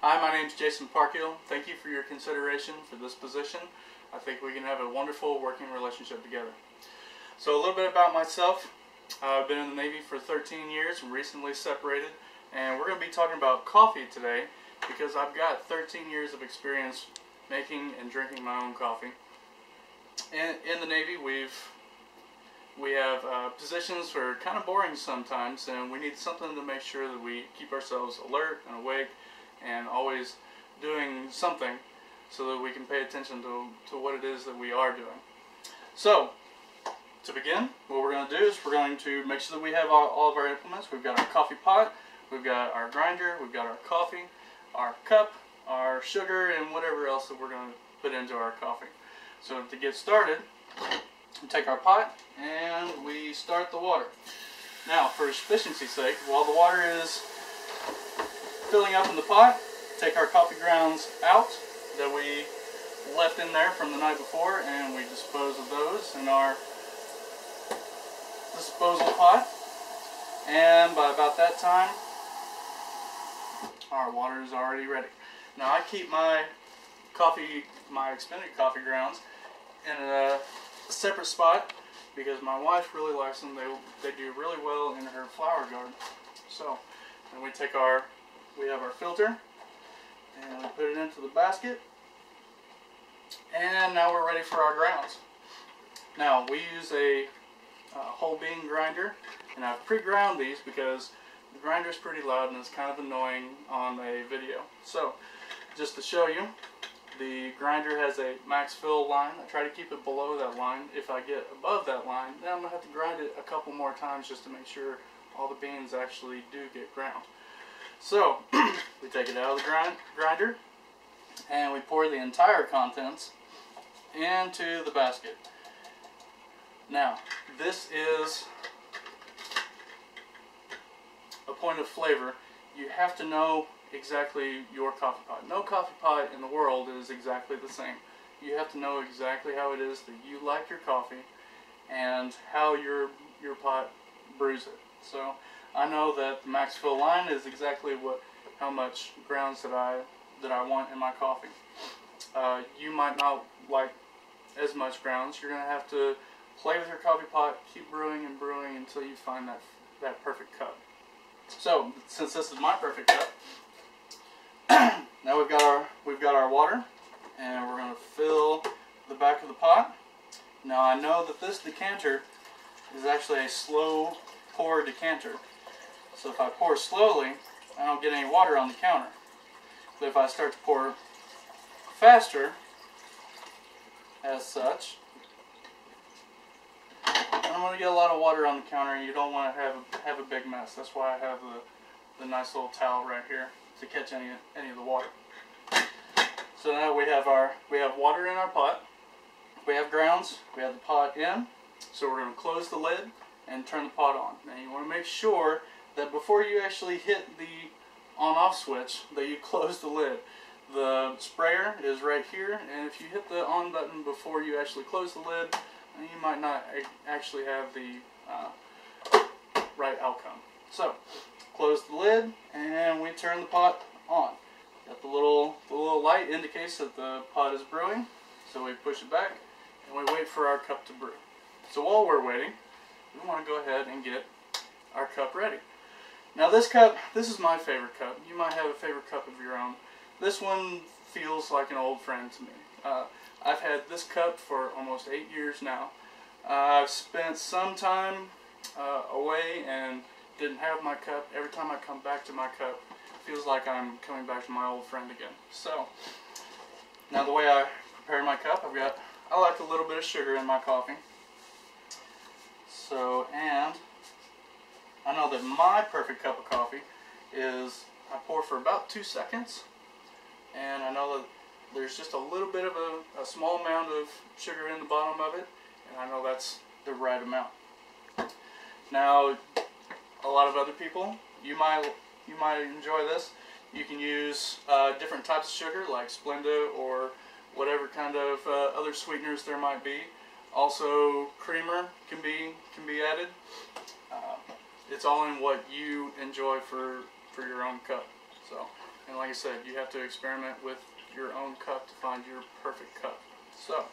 Hi, my name is Jason Parkhill. Thank you for your consideration for this position. I think we can have a wonderful working relationship together. So a little bit about myself. I've been in the Navy for 13 years and recently separated. And we're going to be talking about coffee today because I've got 13 years of experience making and drinking my own coffee. In the Navy, we have positions that are kind of boring sometimes, and we need something to make sure that we keep ourselves alert and awake and always doing something so that we can pay attention to what it is that we are doing. So, to begin, what we're going to do is we're going to make sure that we have all of our implements. We've got our coffee pot, we've got our grinder, we've got our coffee, our cup, our sugar, and whatever else that we're going to put into our coffee. So to get started, we take our pot and we start the water. Now, for efficiency's sake, while the water is filling up in the pot, take our coffee grounds out that we left in there from the night before, and we dispose of those in our disposal pot. And by about that time, our water is already ready. Now, I keep my extended coffee grounds in a separate spot because my wife really likes them. They do really well in her flower garden. So, then we have our filter, and we put it into the basket, and now we're ready for our grounds. Now, we use a whole bean grinder, and I've pre-ground these because the grinder is pretty loud and it's kind of annoying on a video. So, just to show you, the grinder has a max fill line. I try to keep it below that line. If I get above that line, then I'm going to have to grind it a couple more times just to make sure all the beans actually do get ground. So, we take it out of the grinder, and we pour the entire contents into the basket. Now, this is a point of flavor. You have to know exactly your coffee pot. No coffee pot in the world is exactly the same. You have to know exactly how it is that you like your coffee and how your pot brews it. So I know that the max fill line is exactly how much grounds that I want in my coffee. You might not like as much grounds. You're going to have to play with your coffee pot, keep brewing and brewing until you find that perfect cup. So, since this is my perfect cup, now we've got our water, and we're going to fill the back of the pot. Now, I know that this decanter is actually a slow pour decanter. So if I pour slowly, I don't get any water on the counter. But if I start to pour faster, as such, I'm going to get a lot of water on the counter, and you don't want to have a big mess. That's why I have the nice little towel right here to catch any of the water. So now we have water in our pot. We have grounds. We have the pot in. So we're going to close the lid and turn the pot on. Now you want to make sure that before you actually hit the on-off switch, that you close the lid. The sprayer is right here, and if you hit the on button before you actually close the lid, you might not actually have the right outcome. So, close the lid, and we turn the pot on. Got the little light indicates that the pot is brewing, so we push it back, and we wait for our cup to brew. So while we're waiting, we want to go ahead and get our cup ready. Now this is my favorite cup. You might have a favorite cup of your own. This one feels like an old friend to me. I've had this cup for almost 8 years now. I've spent some time away and didn't have my cup. Every time I come back to my cup, it feels like I'm coming back to my old friend again. So, now the way I prepare my cup, I like a little bit of sugar in my coffee. So, and I know that my perfect cup of coffee is I pour for about 2 seconds, and I know that there's just a little bit of a small amount of sugar in the bottom of it, and I know that's the right amount. Now, a lot of other people, you might enjoy this. You can use different types of sugar like Splenda or whatever kind of other sweeteners there might be. Also, creamer can be added. It's all in what you enjoy for your own cup. So And like I said, you have to experiment with your own cup to find your perfect cup. So,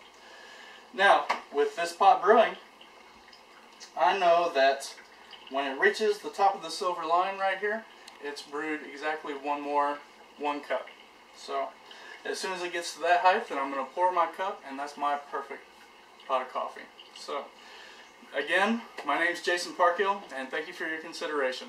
now, with this pot brewing, I know that when it reaches the top of the silver line right here, it's brewed exactly one cup. So, as soon as it gets to that height, then I'm going to pour my cup, and that's my perfect pot of coffee. So, again, my name's Jason Parkhill, and thank you for your consideration.